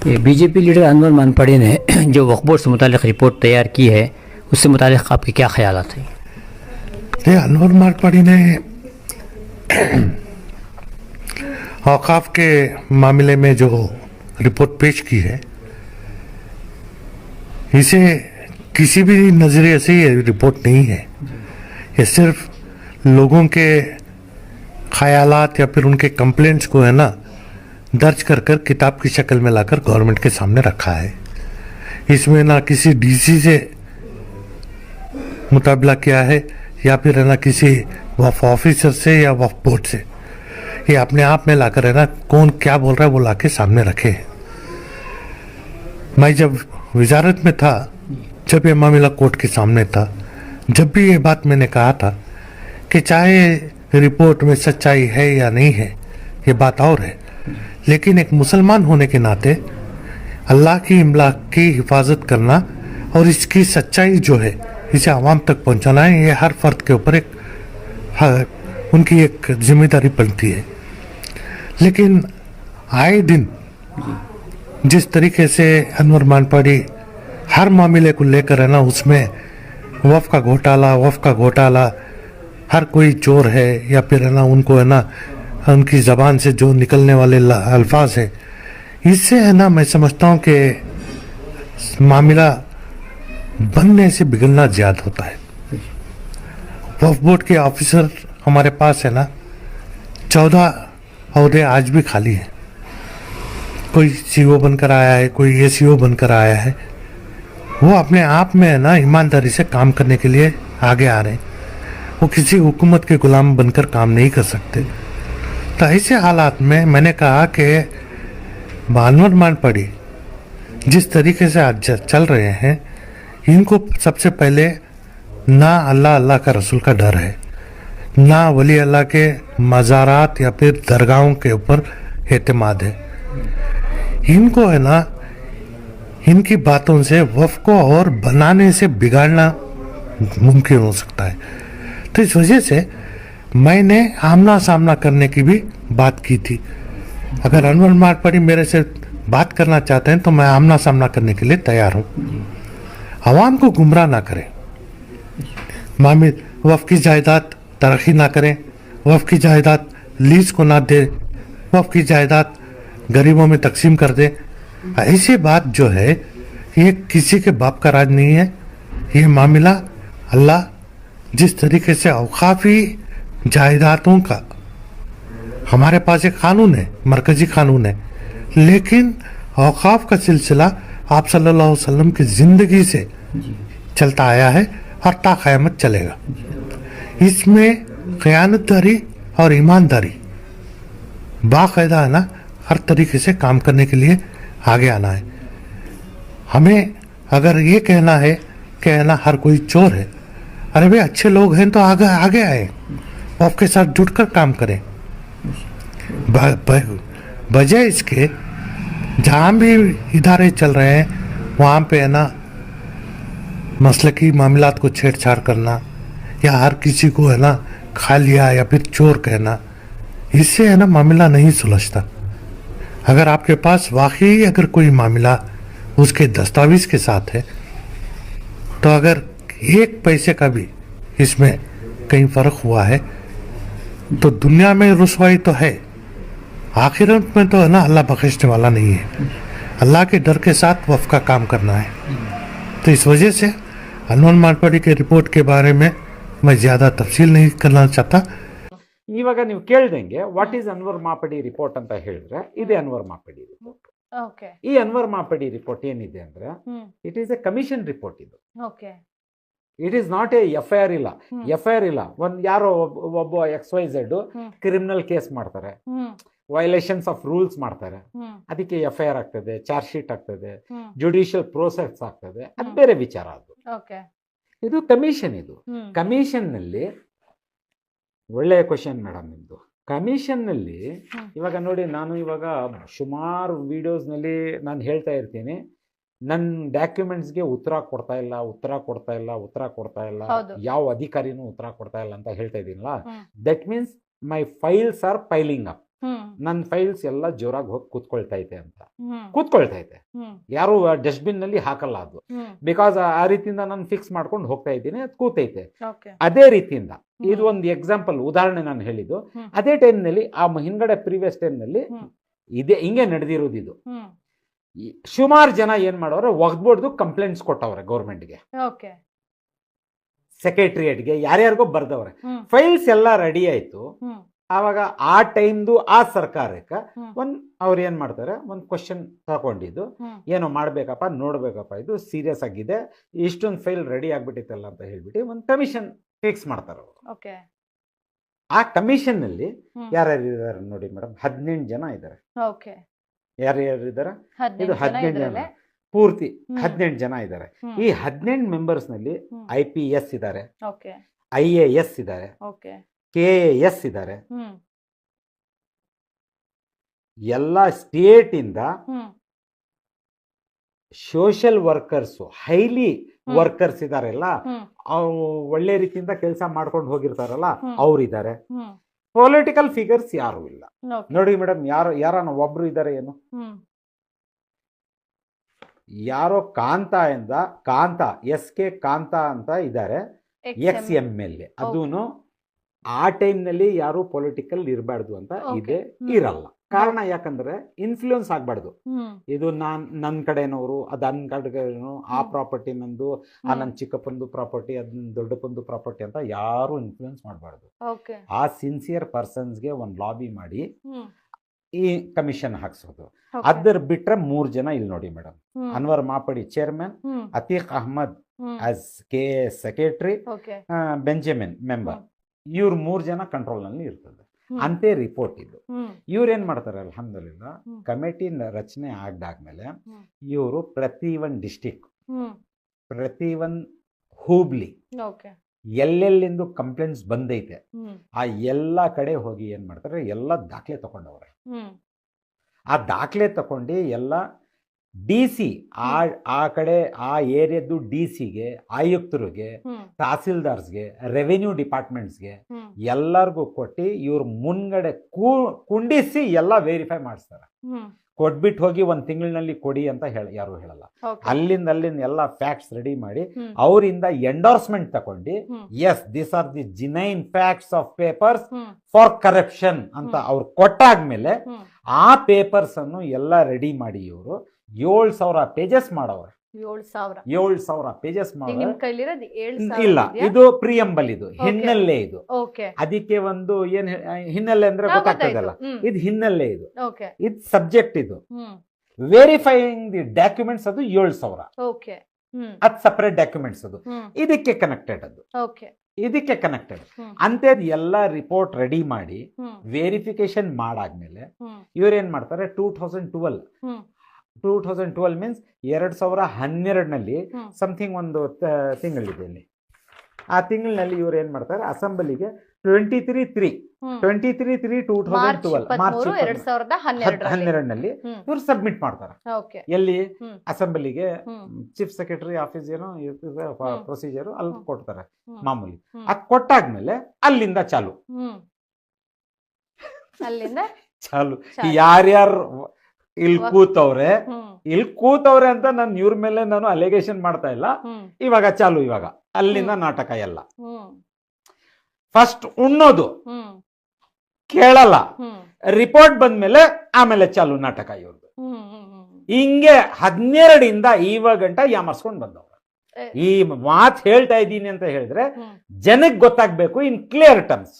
ये BJP leader Anwar मानपाड़ी ने जो वक्फ बोर्ड से मुतालिक रिपोर्ट तैयार की है, उससे मुतालिक आपके क्या ख्यालात हैं? अनवर मानपाड़ी ने औकाफ के मामले में जो रिपोर्ट पेश की है, इसे किसी भी नज़रिए से ये रिपोर्ट नहीं है। ये सिर्फ लोगों के ख्यालात या फिर उनके कंप्लेंट्स को है ना दर्ज कर कर किताब की शक्ल में लाकर गवर्नमेंट के सामने रखा है। इसमें ना किसी डीसी से मुकाबला किया है या फिर है ना किसी वक्फ ऑफिसर से या वक्फ बोर्ड से। ये अपने आप में लाकर है ना कौन क्या बोल रहा है वो लाके सामने रखे। मैं जब वजारत में था, जब ये मामला कोर्ट के सामने था, जब भी ये बात मैंने कहा था कि चाहे रिपोर्ट में सच्चाई है या नहीं है ये बात और है, लेकिन एक मुसलमान होने के नाते अल्लाह की इमलाक की हिफाजत करना और इसकी सच्चाई जो है इसे आवाम तक पहुंचाना है, ये हर फर्द के ऊपर उनकी एक जिम्मेदारी बनती है। लेकिन आए दिन जिस तरीके से अनवर मानपाड़ी हर मामले को लेकर है ना उसमें वक्फ का घोटाला, हर कोई चोर है या फिर है ना उनको है ना उनकी ज़बान से जो निकलने वाले अल्फाज है, इससे है ना मैं समझता हूँ कि मामला बनने से बिगड़ना ज़्यादा होता है। वक्फ बोर्ड के ऑफिसर हमारे पास है ना 14 अहदे आज भी खाली हैं। कोई सीओ बनकर आया है, कोई एसीओ बनकर आया है। वो अपने आप में है ना ईमानदारी से काम करने के लिए आगे आ रहे हैं। वो किसी हुकूमत के गुलाम बनकर काम नहीं कर सकते। तो ऐसे हालात में मैंने कहा कि अनवर मानपाड़ी जिस तरीके से आज चल रहे हैं, इनको सबसे पहले ना अल्लाह का रसूल का डर है, ना वली अल्लाह के मज़ारात या फिर दरगाहों के ऊपर एतमाद है। इनको है ना इनकी बातों से वक्फ को और बनाने से बिगाड़ना मुमकिन हो सकता है। तो इस वजह से मैंने आमना सामना करने की भी बात की थी। अगर अनवर मानपाड़ी मेरे से बात करना चाहते हैं तो मैं आमना सामना करने के लिए तैयार हूँ। आवाम को गुमराह ना करें, वक्फ की जायदाद तरक्की ना करें, वक्फ की जायदाद लीज को ना दे, वक्फ की जायदाद गरीबों में तकसीम कर दे। ऐसी बात जो है ये किसी के बाप का राज नहीं है। ये मामला अल्लाह जिस तरीके से औकाफी जायदादों का हमारे पास एक कानून है, मरकजी कानून है, लेकिन औकाफ का सिलसिला आप सल्लल्लाहु अलैहि वसल्लम की ज़िंदगी से चलता आया है और ता क़यामत चलेगा। इसमें ख़यानतदारी और ईमानदारी बाकायदा है ना हर तरीके से काम करने के लिए आगे आना है। हमें अगर ये कहना है कि है ना हर कोई चोर है, अरे भाई अच्छे लोग हैं तो आगे आए, वक्फ के साथ जुड़कर काम करें। बजाय इसके जहाँ भी इदारे चल रहे हैं वहाँ पे है ना मसलकी मामलात को छेड़छाड़ करना या हर किसी को है ना खा लिया या फिर चोर कहना, इससे है ना मामला नहीं सुलझता। अगर आपके पास वाकई अगर कोई मामला उसके दस्तावेज के साथ है तो अगर एक पैसे का भी इसमें कहीं फ़र्क हुआ है तो दुनिया में रुसवाई तो है, आखिरत में तो है ना अल्लाह बख्शने वाला नहीं है। अल्लाह के डर के साथ वक्फ का काम करना है। तो इस वजह से अनवर मानपाड़ी के रिपोर्ट के बारे में मैं ज़्यादा तफसील नहीं करना चाहता। ಇವಾಗ ನೀವು ಕೇಳ್ದಂಗೆ ವಾಟ್ ಈಸ್ ಅನ್ವರ್ ಮಾಪಡಿ ರಿಪೋರ್ಟ್ ಅಂತ ಹೇಳಿದ್ರೆ ಇದೆ ಅನ್ವರ್ ಮಾಪಡಿ ರಿಪೋರ್ಟ್. ಓಕೆ. ಈ ಅನ್ವರ್ ಮಾಪಡಿ ರಿಪೋರ್ಟ್ ಏನಿದೆ ಅಂದ್ರೆ it is a commission report. ಇದು okay. It is not a FIR ಇಲ್ಲ. ಎಫ್ಐಆರ್ ಇಲ್ಲ. ಯಾರೋ ಒಬ್ಬ XYZ ಕ್ರಿಮಿನಲ್ ಕೇಸ್ ಮಾಡ್ತಾರೆ, ವೈಲೇಷನ್ಸ್ ಆಫ್ ರೂಲ್ಸ್ ಮಾಡ್ತಾರೆ, ಅದಕ್ಕೆ ಎಫ್ಐಆರ್ ಆಗ್ತದೆ, ಚಾರ್ಜ್ ಶೀಟ್ ಆಗ್ತದೆ, ಜುಡಿಷಿಯಲ್ ಪ್ರೋಸೆಸ್ ಆಗ್ತದೆ, ಅದು ಬೇರೆ ವಿಚಾರ. ಅದು ಇದು ಕಮಿಷನ್. ಇದು ಕಮಿಷನ್ ನಲ್ಲಿ ಒಳ್ಳೆಯ ಕ್ವಶನ್ ಮೇಡಮ್ ನಿಮ್ಮದು. ಕಮಿಷನ್ನಲ್ಲಿ ಇವಾಗ ನೋಡಿ, ನಾನು ಇವಾಗ ಸುಮಾರು ವಿಡಿಯೋಸ್ನಲ್ಲಿ ನಾನು ಹೇಳ್ತಾ ಇರ್ತೀನಿ, ನನ್ನ ಡಾಕ್ಯುಮೆಂಟ್ಸ್ಗೆ ಉತ್ತರ ಕೊಡ್ತಾ ಇಲ್ಲ, ಯಾವ ಅಧಿಕಾರಿನೂ ಉತ್ತರ ಕೊಡ್ತಾ ಇಲ್ಲ ಅಂತ ಹೇಳ್ತಾ ಇದ್ದೀನಲ್ಲ. That means my files are piling up. ನನ್ನ ಫೈಲ್ಸ್ ಎಲ್ಲ ಜೋರಾಗಿ ಹೋಗಿ ಕೂತ್ಕೊಳ್ತೈತೆ ಅಂತ ಕೂತ್ಕೊಳ್ತೈತೆ. ಯಾರು ಡಸ್ಟ್ಬಿನ್ ನಲ್ಲಿ ಹಾಕಲ್ಲ ಅದು, ಬಿಕಾಸ್ ಆ ರೀತಿಯಿಂದ ನಾನು ಫಿಕ್ಸ್ ಮಾಡ್ಕೊಂಡು ಹೋಗ್ತಾ ಇದ್ದೀನಿ, ಅದು ಕೂತೈತೆ. ಅದೇ ರೀತಿಯಿಂದ ಇದು ಒಂದು ಎಕ್ಸಾಂಪಲ್, ಉದಾಹರಣೆ ನಾನು ಹೇಳಿದ್ದು. ಅದೇ ಟೈಮ್ ನಲ್ಲಿ ಆ ಹಿಂದ್ಗಡೆ ಪ್ರೀವಿಯಸ್ ಟೈಮ್ ನಲ್ಲಿ ಇದೇ ಹಿಂಗೆ ನಡೆದಿರೋದು. ಇದು ಸುಮಾರು ಜನ ಏನ್ ಮಾಡೋರು, ಒಗ್ದ್ಬೋರ್ಡ್ದು ಕಂಪ್ಲೇಂಟ್ಸ್ ಕೊಟ್ಟವ್ರೆ ಗೌರ್ಮೆಂಟ್ಗೆ, ಸೆಕ್ರೆಟರಿಯೇಟ್ಗೆ, ಯಾರ್ಯಾರಿಗೋ ಬರ್ದವ್ರೆ. ಫೈಲ್ಸ್ ಎಲ್ಲ ರೆಡಿ ಆಯ್ತು. ಆವಾಗ ಆ ಟೈಮ್ದು ಆ ಸರ್ಕಾರಕ್ಕೆ ಅವ್ರು ಏನ್ ಮಾಡ್ತಾರೆ, ಒಂದು ಕ್ವಶನ್ ತಗೊಂಡಿದ್ದು, ಏನೋ ಮಾಡ್ಬೇಕಪ್ಪ, ನೋಡ್ಬೇಕಪ್ಪ, ಇದು ಸೀರಿಯಸ್ ಆಗಿದೆ, ಇಷ್ಟೊಂದು ಫೈಲ್ ರೆಡಿ ಆಗ್ಬಿಟ್ಟಿತ್ತಲ್ಲ ಅಂತ ಹೇಳ್ಬಿಟ್ಟು ಒಂದು ಕಮಿಷನ್ ಫಿಕ್ಸ್ ಮಾಡ್ತಾರೆ ಅವರು. ಆ ಕಮಿಷನ್ ನಲ್ಲಿ ಯಾರ್ಯಾರು ಇದಾರೆ ನೋಡಿ ಮೇಡಮ್, 18 ಜನ ಇದ್ದಾರೆ. ಯಾರ್ಯಾರು ಇದಾರೆ? ಇದು 18 ಜನ, ಪೂರ್ತಿ 18 ಜನ ಇದ್ದಾರೆ. ಈ 18 ಮೆಂಬರ್ಸ್ ನಲ್ಲಿ IPS ಇದ್ದಾರೆ, IAS ಇದ್ದಾರೆ, KAS ಇದ್ದಾರೆ. ಎಲ್ಲ ಸ್ಟೇಟ್ ಇಂದ ಸೋಷಿಯಲ್ ವರ್ಕರ್ಸ್, ಹೈಲಿ ವರ್ಕರ್ಸ್ ಇದಾರೆಲ್ಲ, ಒಳ್ಳೆ ರೀತಿಯಿಂದ ಕೆಲಸ ಮಾಡ್ಕೊಂಡು ಹೋಗಿರ್ತಾರಲ್ಲ ಅವ್ರಿದ್ದಾರೆ. ಪೊಲಿಟಿಕಲ್ ಫಿಗರ್ಸ್ ಯಾರು ಇಲ್ಲ ನೋಡಿ ಮೇಡಮ್. ಯಾರನ್ನ ಒಬ್ರು ಇದ್ದಾರೆ ಏನು, ಯಾರೋ ಕಾಂತ SK ಕಾಂತ ಅಂತ ಇದ್ದಾರೆ, XMLA. ಅದೂನು ಆ ಟೈಮ್ ನಲ್ಲಿ ಯಾರು ಪೊಲಿಟಿಕಲ್ ಇರಬಾರ್ದು ಅಂತ ಇದೆ, ಇರಲ್ಲ. ಕಾರಣ ಯಾಕಂದ್ರೆ ಇನ್ಫ್ಲೂಯೆನ್ಸ್ ಆಗ್ಬಾರ್ದು. ಇದು ನನ್ನ ಕಡೆನವರು, ಅದು ನನ್ನ ಕಡೆನೋ, ಆ ಪ್ರಾಪರ್ಟಿ ನಂದು, ಆ ನನ್ನ ಚಿಕ್ಕಪ್ಪಂದು ಪ್ರಾಪರ್ಟಿ, ಅದ್ ದೊಡ್ಡಪ್ಪಂದು ಪ್ರಾಪರ್ಟಿ ಅಂತ ಯಾರು ಇನ್ಫ್ಲೂಯೆನ್ಸ್ ಮಾಡಬಾರ್ದು. ಆ ಸಿನ್ಸಿಯರ್ ಪರ್ಸನ್ಸ್ಗೆ ಒಂದು ಲಾಬಿ ಮಾಡಿ ಈ ಕಮಿಷನ್ ಹಾಕ್ಸೋದು. ಅದರ ಬಿಟ್ರೆ 3 ಜನ ಇಲ್ಲಿ ನೋಡಿ madam. Anwar Mapadi chairman, Ateeq Ahmed as KAS secretary, Benjamin member. ಇವ್ರು 3 ಜನ ಕಂಟ್ರೋಲ್ ನಲ್ಲಿ ಇರ್ತದೆ. ಅಂತೆ ರಿಪೋರ್ಟ್ ಇದು. ಇವ್ರೇನ್ ಮಾಡ್ತಾರೆ, ಅಲ್ಹಮ್ದುಲಿಲ್ಲಾ, ಕಮಿಟಿ ರಚನೆ ಆಗದಾದ್ಮೇಲೆ ಇವರು ಪ್ರತಿ ಒಂದು ಡಿಸ್ಟಿಕ್, ಪ್ರತಿ ಒಂದು ಹೂಬ್ಲಿ, ಎಲ್ಲೆಲ್ಲಿಂದು ಕಂಪ್ಲೇಂಟ್ಸ್ ಬಂದೈತೆ ಆ ಎಲ್ಲಾ ಕಡೆ ಹೋಗಿ ಏನ್ ಮಾಡ್ತಾರೆ, ಎಲ್ಲ ದಾಖಲೆ ತಗೊಂಡವ್ರೆ. ಆ ದಾಖಲೆ ತಗೊಂಡು ಎಲ್ಲ DC, ಆ ಕಡೆ ಆ ಏರಿಯಾದ್ದು DCಗೆ, ಆಯುಕ್ತರಿಗೆ, ತಹಸೀಲ್ದಾರ್ಸ್ಗೆ, ರೆವೆನ್ಯೂ ಡಿಪಾರ್ಟ್ಮೆಂಟ್ಸ್ಗೆ ಎಲ್ಲರಿಗೂ ಕೊಟ್ಟು ಇವ್ರ ಮುನ್ಗಡೆ ಕುಂಡಿಸಿ ಎಲ್ಲ ವೆರಿಫೈ ಮಾಡಿಸ್ತಾರೆ. ಕೊಟ್ಬಿಟ್ಟು ಹೋಗಿ 1 ತಿಂಗಳಿನಲ್ಲಿ ಕೊಡಿ ಅಂತ ಯಾರು ಹೇಳಲ್ಲ. ಅಲ್ಲಿಂದ ಎಲ್ಲ ಫ್ಯಾಕ್ಟ್ಸ್ ರೆಡಿ ಮಾಡಿ ಅವರಿಂದ ಎಂಡೋರ್ಸ್ಮೆಂಟ್ ತಗೊಂಡು, yes this are the genuine facts of papers for corruption ಅಂತ ಅವ್ರು ಕೊಟ್ಟಾದ್ಮೇಲೆ ಆ ಪೇಪರ್ಸ್ ಅನ್ನು ಎಲ್ಲ ರೆಡಿ ಮಾಡಿ ಇವರು 7,000 ಪೇಜಸ್ ಮಾಡವ್ರೆ. 7,000 ಪೇಜಸ್ ಇಲ್ಲ, ಇದು ಪ್ರಿಯಂಬಲ್, ಇದು ಹಿನ್ನೆಲೆ. ಇದು ಅದಕ್ಕೆ ಒಂದು ಏನ್ ಹಿನ್ನೆಲೆ ಅಂದ್ರೆ ಗೊತ್ತಾಗ್ತದಲ್ಲ, ಇದು ಹಿನ್ನೆಲೆ. ಇದು ಸಬ್ಜೆಕ್ಟ್. ಇದು ವೆರಿಫೈಯಿಂಗ್ ದಿ ಡಾಕ್ಯುಮೆಂಟ್ಸ್, ಅದು 7,000. ಅದು ಸಪರೇಟ್ ಡಾಕ್ಯುಮೆಂಟ್ಸ್. ಅದು ಇದಕ್ಕೆ ಕನೆಕ್ಟೆಡ್. ಇದಕ್ಕೆ ಕನೆಕ್ಟೆಡ್ ಅಂತದ್ ಎಲ್ಲ ರಿಪೋರ್ಟ್ ರೆಡಿ ಮಾಡಿ ವೆರಿಫಿಕೇಶನ್ ಮಾಡಾದ್ಮೇಲೆ ಇವ್ರೇನ್ ಮಾಡ್ತಾರೆ, 2012 ಮೀನ್ಸ್ 2012ನಲ್ಲಿ ಸಮಥಿಂಗ್ ಒಂದು ತಿಂಗಳಿದೆ ಇಲ್ಲಿ. ಆ ತಿಂಗಳಿನಲ್ಲಿ ಇವ್ರು ಏನ್ ಮಾಡ್ತಾರೆ, ಅಸೆಂಬ್ಲಿಗೆ 23/3/2012 ಮಾರ್ಚ್ 2012ನಲ್ಲಿ ಇವ್ರು ಸಬ್ಮಿಟ್ ಮಾಡ್ತಾರೆ. ಎಲ್ಲಿ? ಅಸೆಂಬ್ಲಿಗೆ. ಚೀಫ್ ಸೆಕ್ರೆಟರಿ ಆಫೀಸ್ ಏನೋ ಪ್ರೊಸೀಜರ್ ಅಲ್ಲಿ ಕೊಡ್ತಾರೆ ಮಾಮೂಲಿ. ಅದ್ ಕೊಟ್ಟಾದ್ಮೇಲೆ ಅಲ್ಲಿಂದ ಚಾಲು. ಯಾರ್ಯಾರು ಇಲ್ಲಿ ಕೂತವ್ರೆ ಅಂತ ನಾನು ಇವ್ರ ಮೇಲೆ ನಾನು ಅಲಿಗೇಷನ್ ಮಾಡ್ತಾ ಇಲ್ಲ. ಇವಾಗ ಚಾಲು. ಇವಾಗ ಅಲ್ಲಿಂದ ನಾಟಕ ಎಲ್ಲ. ಫಸ್ಟ್ ಉಣ್ಣೋದು ಕೇಳಲ್ಲ, ರಿಪೋರ್ಟ್ ಬಂದ್ಮೇಲೆ ಆಮೇಲೆ ಚಾಲು ನಾಟಕ ಇವ್ರದ್ದು. ಹಿಂಗೆ 12 ಇವಾಗ ಗಂಟ ಯಾಮರ್ಸ್ಕೊಂಡ್ ಬಂದವ್ರು. ಈ ಮಾತು ಹೇಳ್ತಾ ಇದ್ದೀನಿ ಅಂತ ಹೇಳಿದ್ರೆ ಜನಕ್ಕೆ ಗೊತ್ತಾಗ್ಬೇಕು ಇನ್ ಕ್ಲಿಯರ್ ಟರ್ಮ್ಸ್.